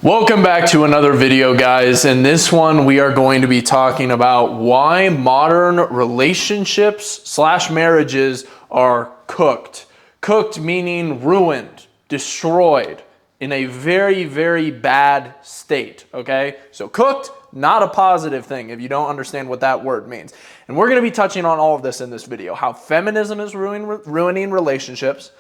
Welcome back to another video, guys. In this one, we are going to be talking about why modern relationships / marriages are cooked. Cooked meaning ruined, destroyed, in a very, very bad state, okay? So cooked, not a positive thing if you don't understand what that word means. And we're going to be touching on all of this in this video. How feminism is ruining relationships,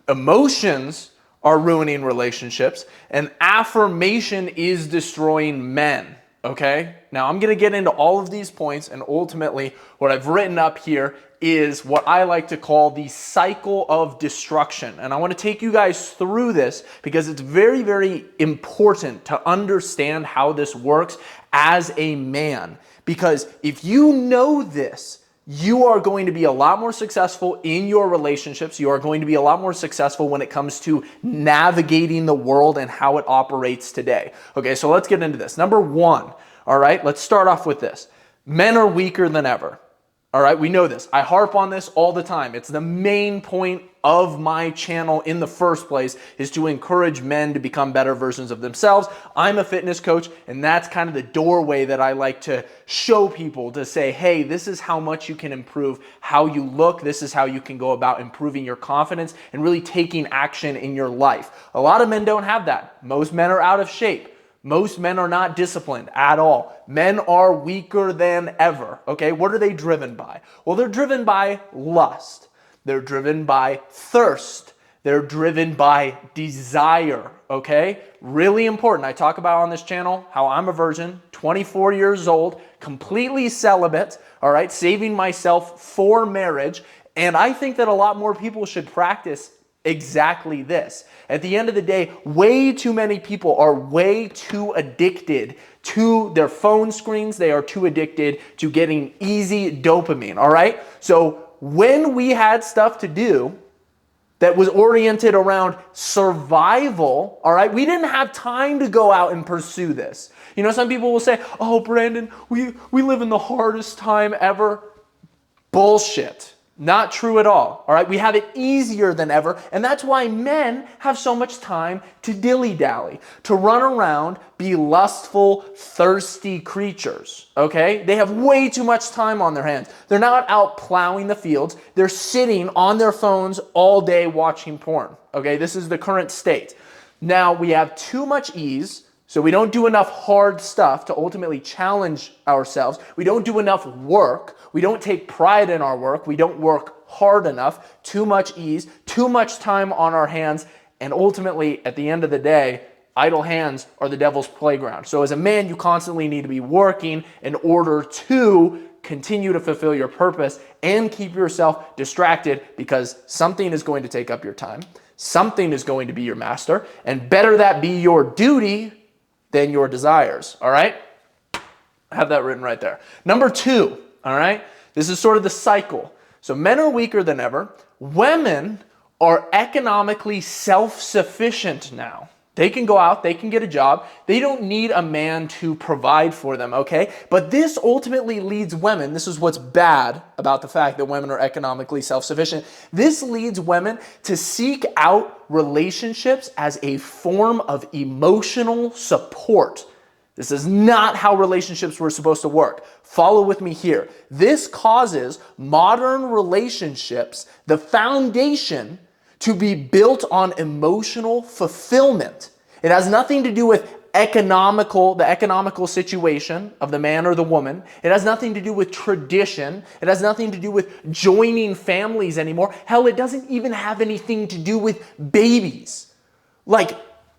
emotions are ruining relationships, and affirmation is destroying men, okay? Now, I'm going to get into all of these points, and ultimately, what I've written up here is what I like to call the cycle of destruction. And I want to take you guys through this because it's very, very important to understand how this works as a man. Because if you know this, you are going to be a lot more successful in your relationships. You are going to be a lot more successful when it comes to navigating the world and how it operates today. Okay, so let's get into this. Number one, all right, let's start off with this. Men are weaker than ever. All right, we know this. I harp on this all the time. It's the main point of my channel in the first place, is to encourage men to become better versions of themselves. I'm a fitness coach, and that's kind of the doorway that I like to show people, to say, hey, this is how much you can improve how you look. This is how you can go about improving your confidence and really taking action in your life. A lot of men don't have that. Most men are out of shape. Most men are not disciplined at all. Men are weaker than ever, okay? What are they driven by? Well, they're driven by lust. They're driven by thirst. They're driven by desire, okay? Really important. I talk about on this channel how I'm a virgin, 24 years old, completely celibate, all right? Saving myself for marriage. And I think that a lot more people should practice exactly this. At the end of the day, way too many people are way too addicted to their phone screens. They are too addicted to getting easy dopamine, all right? So when we had stuff to do that was oriented around survival, all right, we didn't have time to go out and pursue this. You know, some people will say, oh, Brandon, we live in the hardest time ever. Bullshit. Not true at all right? We have it easier than ever, and that's why men have so much time to dilly-dally, to run around, be lustful, thirsty creatures, okay? They have way too much time on their hands. They're not out plowing the fields. They're sitting on their phones all day watching porn, okay? This is the current state. Now, we have too much ease, so we don't do enough hard stuff to ultimately challenge ourselves. We don't do enough work. We don't take pride in our work. We don't work hard enough. Too much ease, too much time on our hands. And ultimately, at the end of the day, idle hands are the devil's playground. So as a man, you constantly need to be working in order to continue to fulfill your purpose and keep yourself distracted, because something is going to take up your time. Something is going to be your master. And better that be your duty than your desires, all right? I have that written right there. Number two, all right? This is sort of the cycle. So men are weaker than ever. Women are economically self-sufficient now. They can go out, they can get a job. They don't need a man to provide for them, okay? But this ultimately leads women, this is what's bad about the fact that women are economically self-sufficient. This leads women to seek out relationships as a form of emotional support. This is not how relationships were supposed to work. Follow with me here. This causes modern relationships, the foundation, to be built on emotional fulfillment. It has nothing to do with the economical situation of the man or the woman. It has nothing to do with tradition. It has nothing to do with joining families anymore. Hell, it doesn't even have anything to do with babies. Like,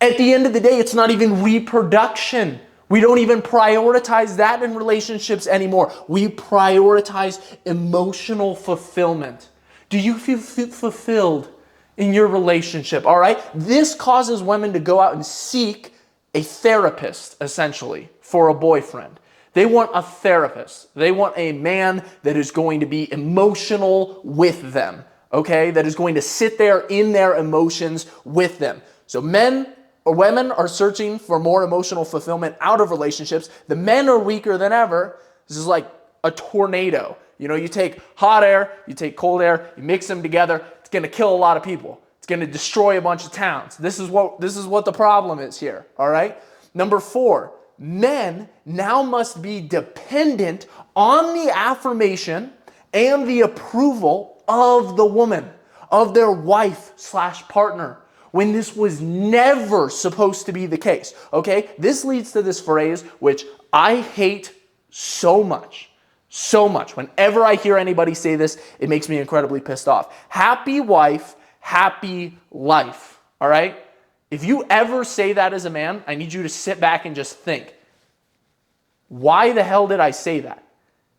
at the end of the day, it's not even reproduction. We don't even prioritize that in relationships anymore. We prioritize emotional fulfillment. Do you feel fulfilled in your relationship, all right? This causes women to go out and seek a therapist, essentially, for a boyfriend. They want a therapist. They want a man that is going to be emotional with them, okay? That is going to sit there in their emotions with them. So men or women are searching for more emotional fulfillment out of relationships. The men are weaker than ever. This is like a tornado. You know, you take hot air, you take cold air, you mix them together, it's going to kill a lot of people. It's going to destroy a bunch of towns. This is what the problem is here, all right? Number 4, men now must be dependent on the affirmation and the approval of the woman, of their wife slash partner, when this was never supposed to be the case, okay? This leads to this phrase, which I hate so much. So much. Whenever I hear anybody say this, it makes me incredibly pissed off. Happy wife, happy life. All right? If you ever say that as a man, I need you to sit back and just think, why the hell did I say that?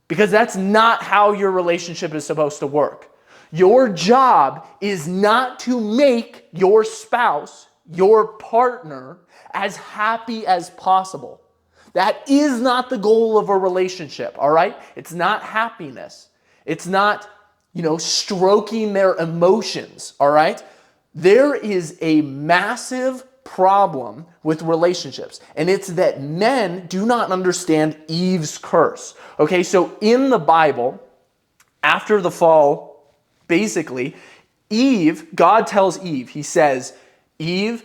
Because that's not how your relationship is supposed to work. Your job is not to make your spouse, your partner, as happy as possible. That is not the goal of a relationship, all right? It's not happiness. It's not, stroking their emotions, all right? There is a massive problem with relationships, and it's that men do not understand Eve's curse. Okay, so in the Bible, after the fall, basically, God tells Eve, he says, Eve,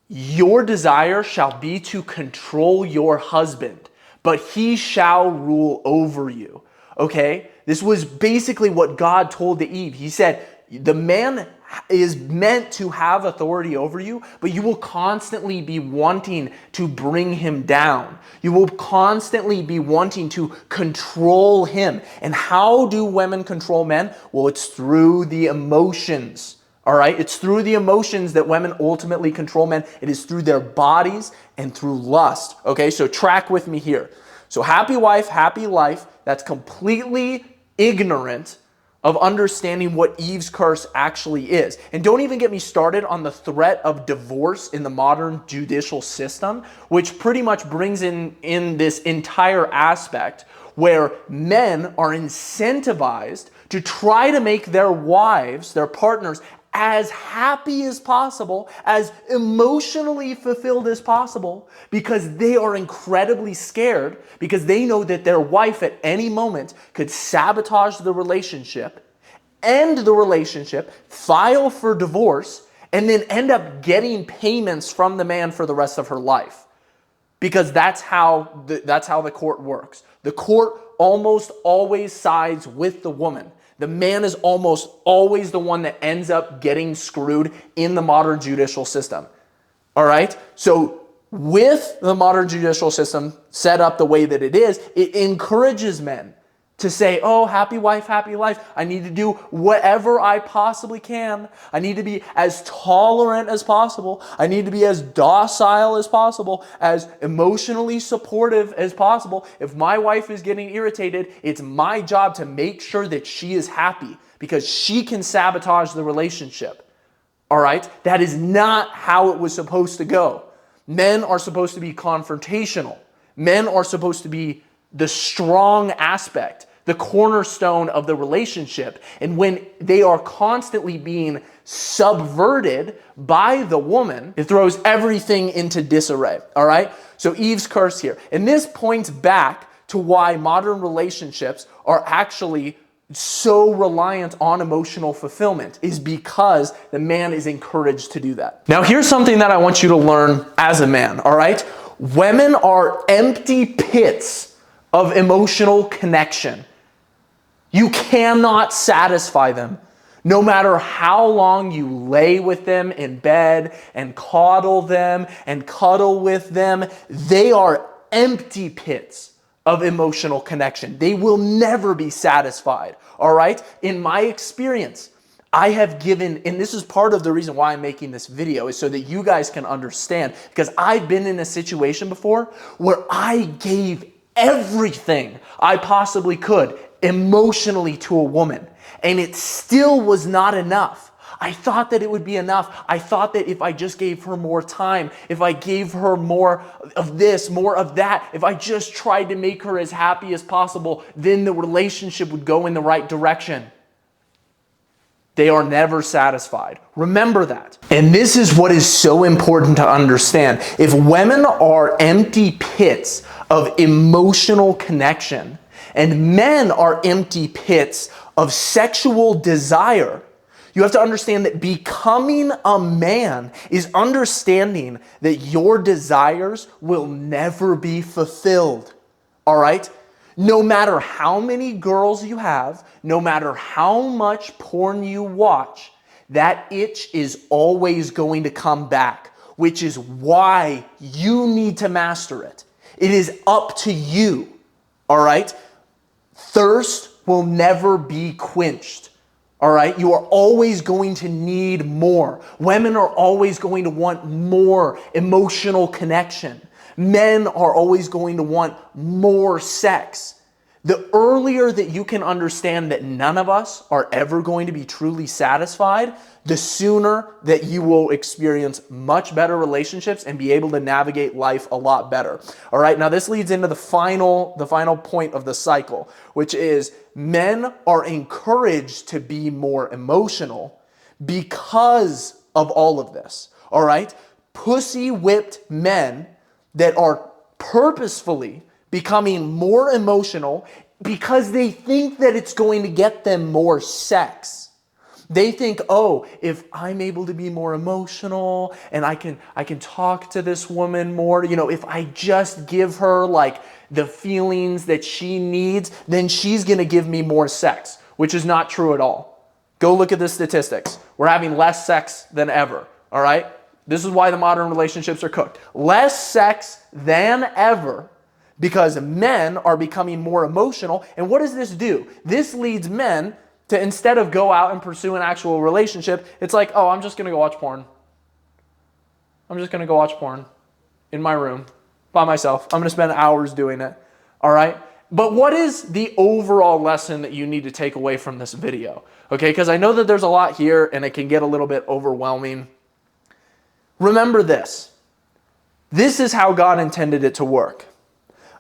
your desire shall be to control your husband, but he shall rule over you. Okay? This was basically what God told to Eve. He said, the man is meant to have authority over you, but you will constantly be wanting to bring him down. You will constantly be wanting to control him. And how do women control men? Well, it's through the emotions. All right, it's through the emotions that women ultimately control men. It is through their bodies and through lust. Okay, so track with me here. So happy wife, happy life, that's completely ignorant of understanding what Eve's curse actually is. And don't even get me started on the threat of divorce in the modern judicial system, which pretty much brings in this entire aspect where men are incentivized to try to make their wives, their partners, as happy as possible, as emotionally fulfilled as possible, because they are incredibly scared, because they know that their wife at any moment could sabotage the relationship, end the relationship, file for divorce, and then end up getting payments from the man for the rest of her life. Because that's how the court works. The court almost always sides with the woman. The man is almost always the one that ends up getting screwed in the modern judicial system. All right? So with the modern judicial system set up the way that it is, it encourages men to say, oh, happy wife, happy life. I need to do whatever I possibly can. I need to be as tolerant as possible. I need to be as docile as possible, as emotionally supportive as possible. If my wife is getting irritated, it's my job to make sure that she is happy, because she can sabotage the relationship. All right? That is not how it was supposed to go. Men are supposed to be confrontational. Men are supposed to be the strong aspect, the cornerstone of the relationship. And when they are constantly being subverted by the woman, it throws everything into disarray. All right? So Eve's curse here. And this points back to why modern relationships are actually so reliant on emotional fulfillment, is because the man is encouraged to do that. Now, here's something that I want you to learn as a man, all right? Women are empty pits of emotional connection. You cannot satisfy them. No matter how long you lay with them in bed and coddle them and cuddle with them, they are empty pits of emotional connection. They will never be satisfied, all right? In my experience, I have given, and this is part of the reason why I'm making this video, is so that you guys can understand, because I've been in a situation before where I gave everything I possibly could emotionally to a woman, and it still was not enough. I thought that it would be enough. I thought that if I just gave her more time, if I gave her more of this, more of that, if I just tried to make her as happy as possible, then the relationship would go in the right direction. They are never satisfied. Remember that. And this is what is so important to understand. If women are empty pits of emotional connection, and men are empty pits of sexual desire, You have to understand that becoming a man is understanding that your desires will never be fulfilled. All right? No matter how many girls you have, no matter how much porn you watch, that itch is always going to come back, which is why you need to master it. It is up to you. All right? Thirst will never be quenched. All right? You are always going to need more. Women are always going to want more emotional connection. Men are always going to want more sex. The earlier that you can understand that none of us are ever going to be truly satisfied, the sooner that you will experience much better relationships and be able to navigate life a lot better. All right, now this leads into the final point of the cycle, which is men are encouraged to be more emotional because of all of this. All right, pussy-whipped men that are purposefully becoming more emotional because they think that it's going to get them more sex. They think, oh, if I'm able to be more emotional and I can talk to this woman more, if I just give her like the feelings that she needs, then she's going to give me more sex, which is not true at all. Go look at the statistics. We're having less sex than ever, all right? This is why the modern relationships are cooked. Less sex than ever because men are becoming more emotional. And what does this do? This leads men to, instead of go out and pursue an actual relationship, it's like, oh, I'm just going to go watch porn. I'm just going to go watch porn in my room by myself. I'm going to spend hours doing it. All right? But what is the overall lesson that you need to take away from this video? Okay, because I know that there's a lot here and it can get a little bit overwhelming. Remember this. This is how God intended it to work.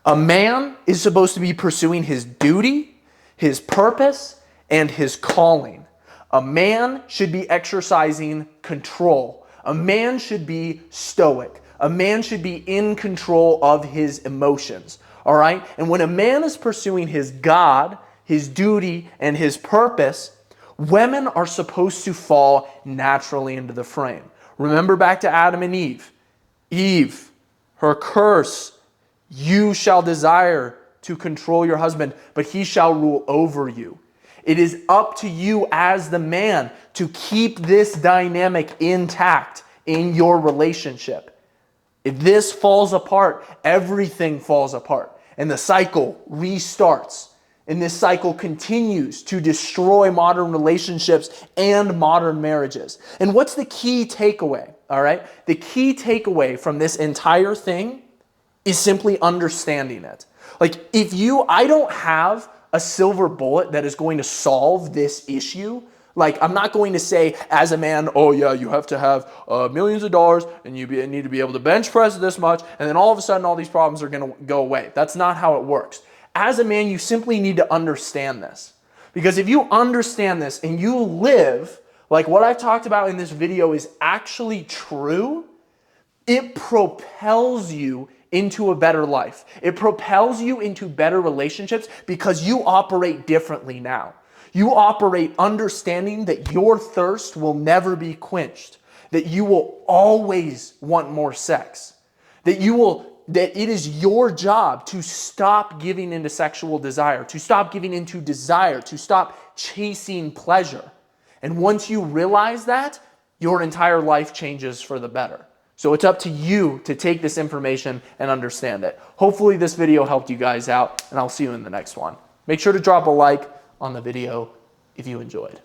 A man is supposed to be pursuing his duty, his purpose, and his calling. A man should be exercising control. A man should be stoic. A man should be in control of his emotions. All right? And when a man is pursuing his God, his duty, and his purpose, women are supposed to fall naturally into the frame. Remember back to Adam and Eve. Eve, her curse, you shall desire to control your husband, but he shall rule over you. It is up to you as the man to keep this dynamic intact in your relationship. If this falls apart, everything falls apart, and the cycle restarts. And this cycle continues to destroy modern relationships and modern marriages. And what's the key takeaway? All right? The key takeaway from this entire thing is simply understanding it. Like, I don't have a silver bullet that is going to solve this issue. Like, I'm not going to say as a man, oh yeah, you have to have millions of dollars and you need to be able to bench press this much, and then all of a sudden all these problems are going to go away. That's not how it works. As a man, you simply need to understand this. Because if you understand this and you live like what I've talked about in this video is actually true, it propels you into a better life. It propels you into better relationships because you operate differently now. You operate understanding that your thirst will never be quenched, that you will always want more sex, that it is your job to stop giving into sexual desire, to stop giving into desire, to stop chasing pleasure. And once you realize that, your entire life changes for the better. So it's up to you to take this information and understand it. Hopefully this video helped you guys out, and I'll see you in the next one. Make sure to drop a like on the video if you enjoyed.